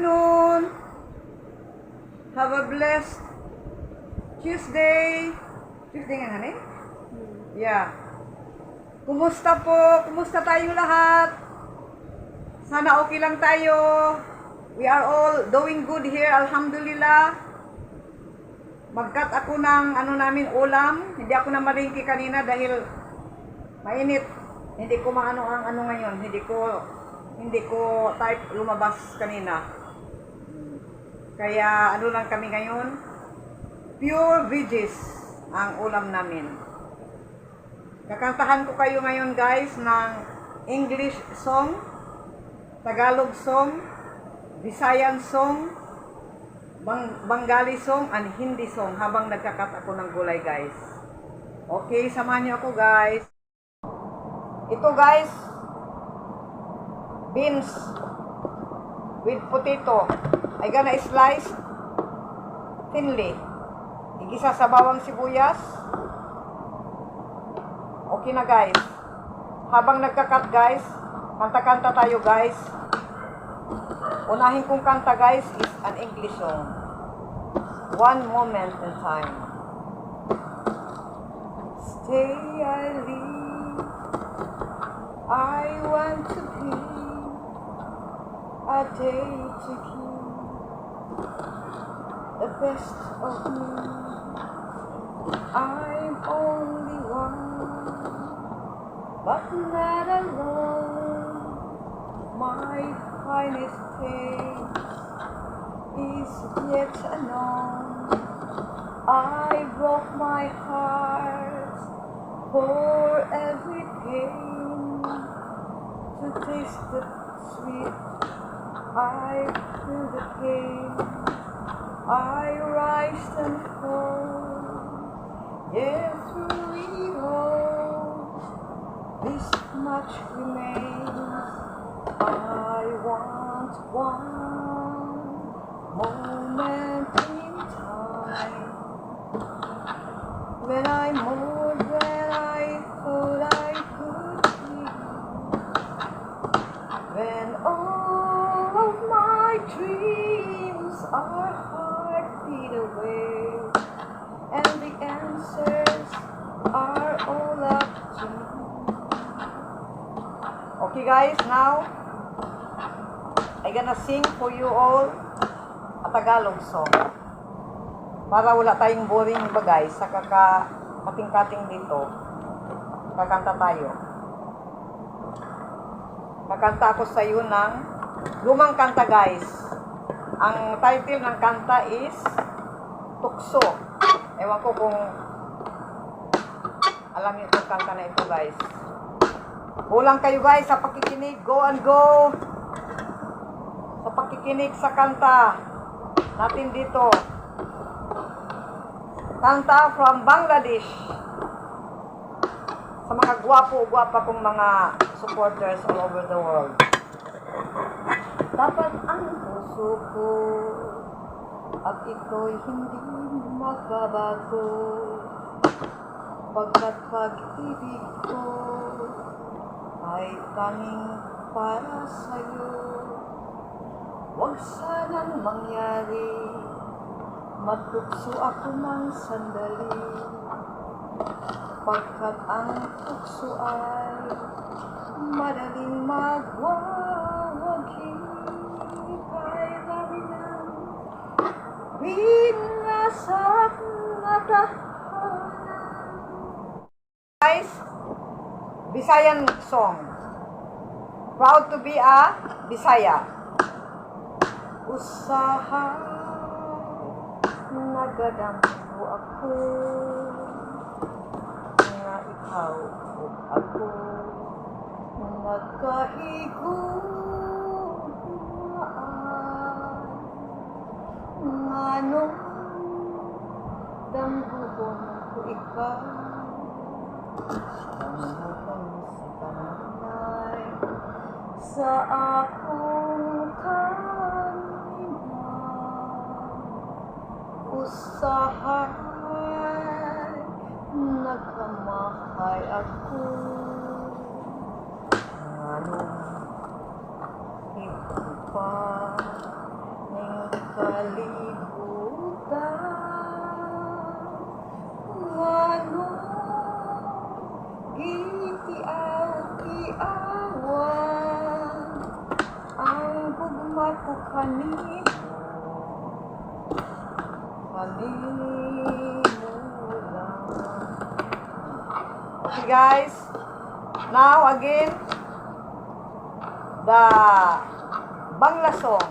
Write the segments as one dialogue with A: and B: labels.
A: afternoon. Have a blessed Tuesday. Tuesday nga, honey? Yeah. Kumusta po? Kumusta tayong lahat? Sana okay lang tayo. We are all doing good here, alhamdulillah. Magkat ako ng ulam. Hindi ako na maringki kanina dahil mainit. Hindi ko maano ang ngayon. Hindi ko type lumabas kanina. Kaya lang kami ngayon. Pure veggies ang ulam namin. Kakantahan ko kayo ngayon guys ng English song, Tagalog song, Visayan song, Bengali song, and Hindi song habang nagkakat ako ng gulay guys. Okay, samahan niyo ako guys. Ito guys, beans with potato. I gonna slice thinly. Igisa sa bawang sibuyas. Okay na guys. Habang nagkakat guys, kanta-kanta tayo guys. Unahin kong kanta guys is an English song. One moment in time. Stay I live, I want to be a day to give the best of me. I'm only one, but not alone. My finest taste is yet unknown. I broke my heart for every pain to taste the sweet. I feel the pain. I rise and fall. Yes, through it all, this much remains. I want one moment in time when I'm more than I thought I could be, when all of my dreams are heartbeat away and the answers are all up to me. Okay guys, now I gonna sing for you all a Tagalog song. Para wala tayong boring ba guys sa kakating-kating dito. Kakanta tayo. Kakanta ako sa iyo ng lumang kanta guys. Ang title ng kanta is Tukso. Ewan ko kung alam niyo itong kanta na ito guys. Kulang kayo guys sa pakikinig. Go and go! Sa pakikinig sa kanta natin dito. Kanta from Bangladesh. Sa mga gwapo-gwapa kong mga supporters all over the world. Dapat ang puso ko at ito'y hindi makabago, pagkat pag-ibig ko ay tanging para sa'yo. Huwag sanang mangyari, magtukso ako ng sandali, pagkat ang tukso ay madaling magwawagi kay labinan. Binasak na tahanan. Guys, Visayan song. Proud to be a Bisaya. Usaha nagadampo ako nga ikaw o ako nagkahigumaan nganong dambuhon ko ikaw samutan sa kanay sa akong usahay nagkamahay ako anong ito pa kalibutan. Ano gitiaw-tiawan ang gugma ko kanimo lang. Okay guys, now again the Bangla song.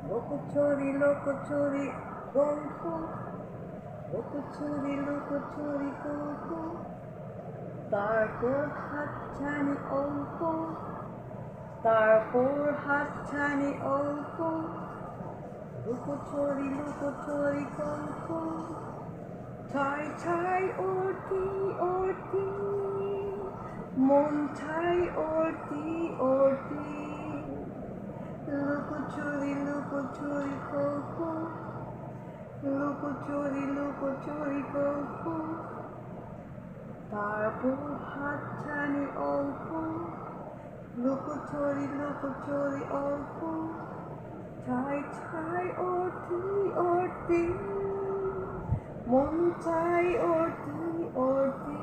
A: Lokochori golfo, lokochori golfo, তারপর হাতছানি অল্প, তারপর হাতছানি অল্প, লুকোচুরি গল্প, ছাই ছাই ওটি ওটি, মন ছাই ওটি ওটি, লুকোচুরি গল্প, লুকোচুরি গল্প, তারপর হাতছানি অল্প, লুকোচুরি অল্প, ছাই ছাই ওটি ওটি, মন ছাই ওটি ওটি.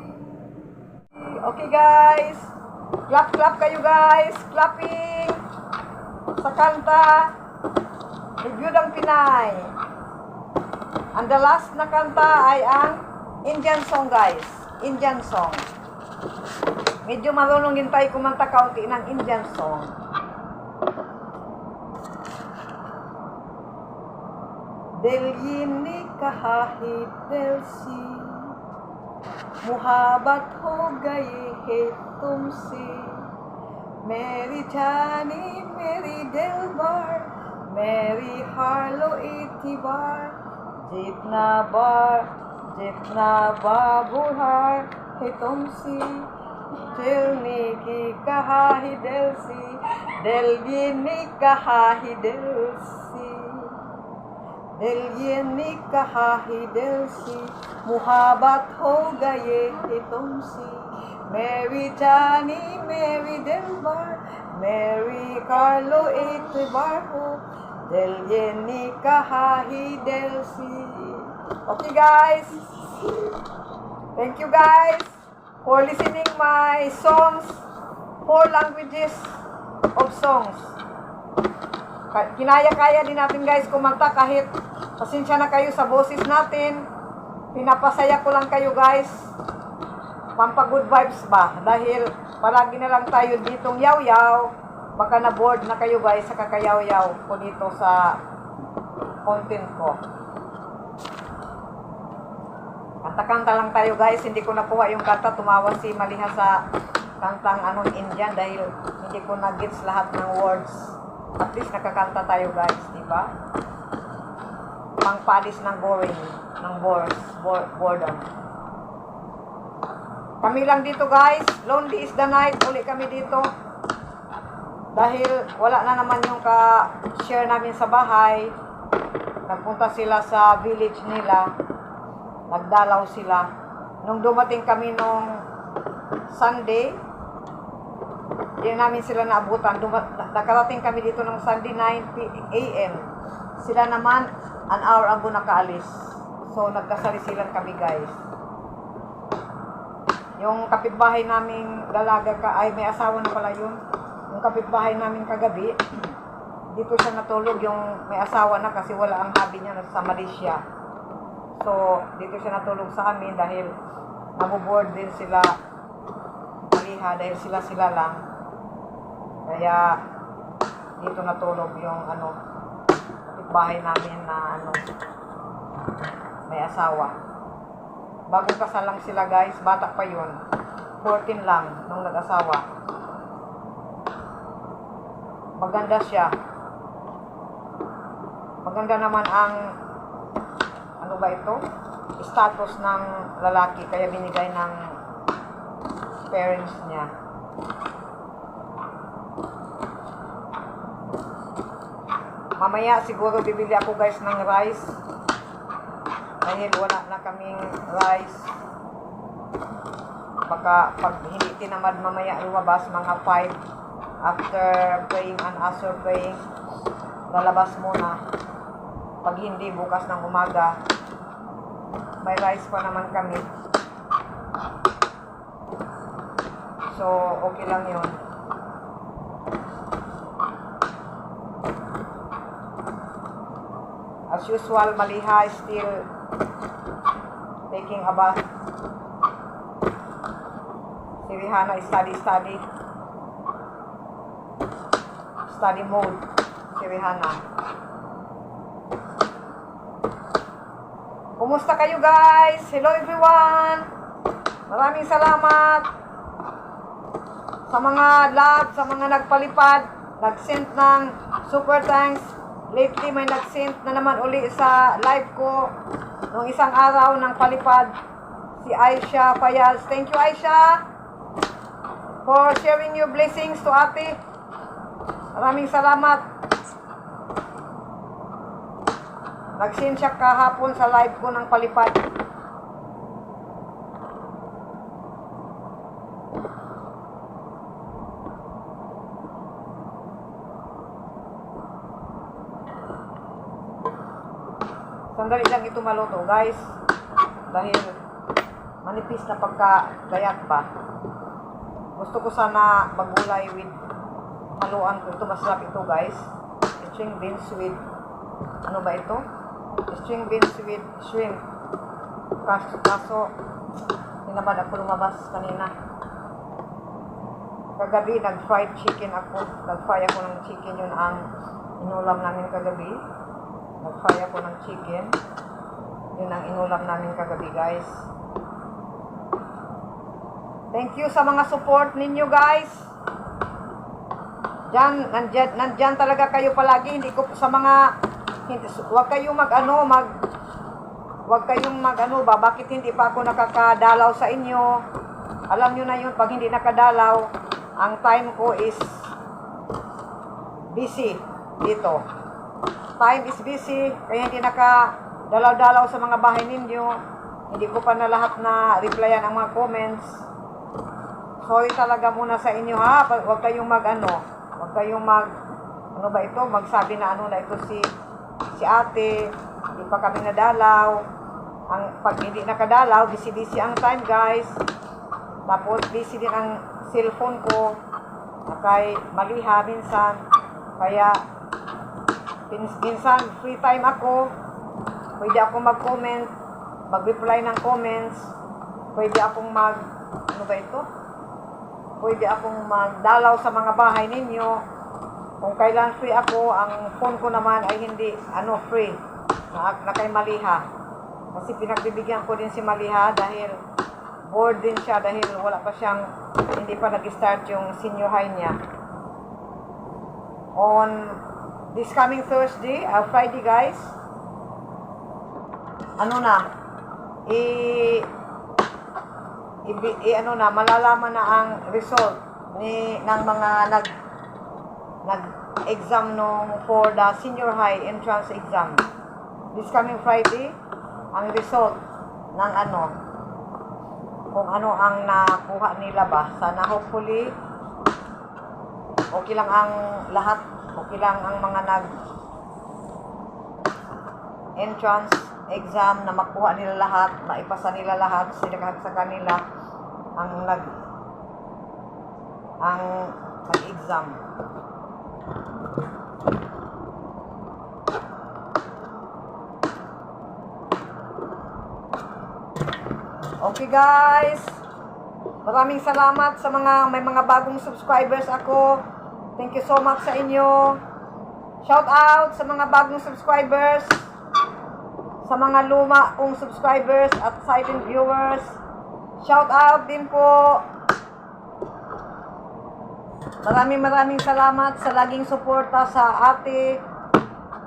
A: Okay guys, clap kayo guys, clapping sa kanta Review ng Pinay. And the last na kanta ay ang Indian song guys. Indian song. Medyo marunong din tayo kumanta kaunti ng Indian song. Dil ye ne kaha hai dil si, muhabbat ho gaye hai tumse, meri jani meri dilbar, meri harlo itibar, jitna Budhar है तुमसे, दिल ने की कहा ही दिल से, दिल ये ने कहा ही दिल से, दिल ये ने कहा ही दिल से, मुहाबत हो गए है तुमसे, मेरी जानी मेरी दिलबर, मेरी कर लो एतबार हो, दिल ये ने कहा ही दिल से. Okay guys, thank you guys for listening my songs, 4 languages of songs. Kinaya-kaya din natin guys kumanta kahit pasensya na kayo sa boses natin. Pinapasaya ko lang kayo guys, pampa good vibes ba, dahil palagi na lang tayo ditong yaw-yaw, baka na bored na kayo guys sa kakayaw-yaw ko dito sa content ko. Kanta-kanta lang tayo guys, hindi ko nakuha yung kanta, tumawa si Maliha sa kantang Indian dahil hindi ko na-gets lahat ng words. At least nakakanta tayo guys, di ba? Pangpalis ng boring, ng boredom. Kami lang dito guys, lonely is the night, uli kami dito. Dahil wala na naman yung ka-share namin sa bahay. Nagpunta sila sa village nila. Nagdalaw sila. Nung dumating kami nung Sunday, hindi namin sila naabutan. Nakarating kami dito ng Sunday 9 a.m. Sila naman, an hour ago nakaalis. So, nagkasali-silang kami guys. Yung kapitbahay naming dalaga may asawa na pala yun. Yung kapitbahay namin kagabi, dito siya natulog, yung may asawa na kasi wala ang hubby niya sa Malaysia. So, dito siya natulog sa amin dahil nabuboard din sila Maliha dahil sila lang. Kaya, dito natulog yung bahay namin na may asawa. Bagong kasal lang sila guys, bata pa yun. 14 lang nung nag-asawa. Maganda siya. Maganda naman ang status ng lalaki, kaya binigay ng parents niya. Mamaya siguro bibili ako guys ng rice dahil wala na kaming rice. Baka pag hindi tinamad mamaya lumabas mga 5 after praying and after praying, lalabas muna. Pag hindi, bukas ng umaga. May rice pa naman kami. So, okay lang yun. As usual, Maliha is still taking a bath. Si Rihanna is study. Study mode. Si Rihanna. Kumusta kayo guys? Hello everyone! Maraming salamat sa mga love, sa mga nagpalipad, nag-send ng super thanks. Lately may nag-send na naman uli sa live ko nung isang araw ng palipad, si Aisha Payaz. Thank you Aisha for sharing your blessings to ate. Maraming salamat. Nag-send siya kahapon sa live ko ng palipad. Sandali lang ito maluto guys, dahil manipis na pagkagayat pa. Gusto ko sana magulay with haluan ko. Ito masarap ito guys. String beans with, ano ba ito? String beans with shrimp. Kaso hinamad ako lumabas kanina. Kagabi nag-fried chicken ako. Nag-fry ako ng chicken, yun ang inulam namin kagabi. Nag-fry ako ng chicken. Yun ang inulam namin kagabi guys. Thank you sa mga support ninyo guys. Nandyan talaga kayo palagi. Hindi ko sa mga, wag kayong bakit hindi pa ako nakakadalaw sa inyo. Alam nyo na yun, pag hindi nakadalaw, ang time ko is busy dito. Time is busy, kaya hindi nakadalaw-dalaw sa mga bahay ninyo. Hindi ko pa na lahat na replyan ang mga comments. Sorry talaga muna sa inyo ha. Huwag kayong huwag kayong magsabi na na ito si ate. Hindi pa kami nadalaw. Pag hindi nakadalaw, busy ang time guys. Tapos busy din ang cellphone ko. Kay Maliha minsan. Kaya minsan free time ako, pwede ako mag-comment, mag-reply ng comments, pwede akong pwede akong magdalaw sa mga bahay ninyo. Kung kailan free ako, ang phone ko naman ay hindi free na kay Maliha, kasi pinagbibigyan ko din si Maliha dahil bored din siya, dahil hindi pa nag-start yung senior high niya. On this coming Thursday, Friday guys, malalaman na ang result ng mga nag-exam for the senior high entrance exam. This coming Friday, ang result ng kung ano ang nakuha nila ba. Sana hopefully okay lang ang lahat. Okay lang ang mga entrance exam na makuha nila lahat, maipasa nila lahat, sila sa kanila ang nag-exam. Okay guys, maraming salamat sa may mga bagong subscribers ako. Thank you so much sa inyo. Shout out sa mga bagong subscribers, sa mga luma kong subscribers at silent viewers. Shout out din po. Maraming salamat sa laging suporta sa ate.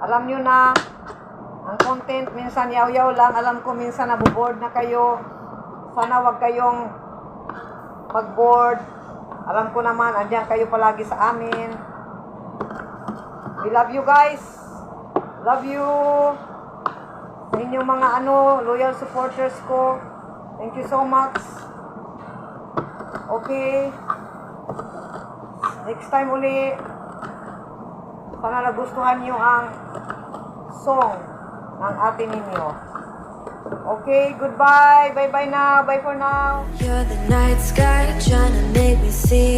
A: Alam nyo na, ang content minsan yaw-yaw lang. Alam ko minsan naboboard na kayo. Sana wag kayong mag-board. Alam ko naman, andyan kayo palagi sa amin. We love you guys. Love you. Sa inyong mga loyal supporters ko. Thank you so much. Okay. Next time uli. Sana nagustuhan niyo ang song ng ate ninyo. Okay, goodbye. Bye-bye now. Bye for now.
B: You're the night sky trying to make me see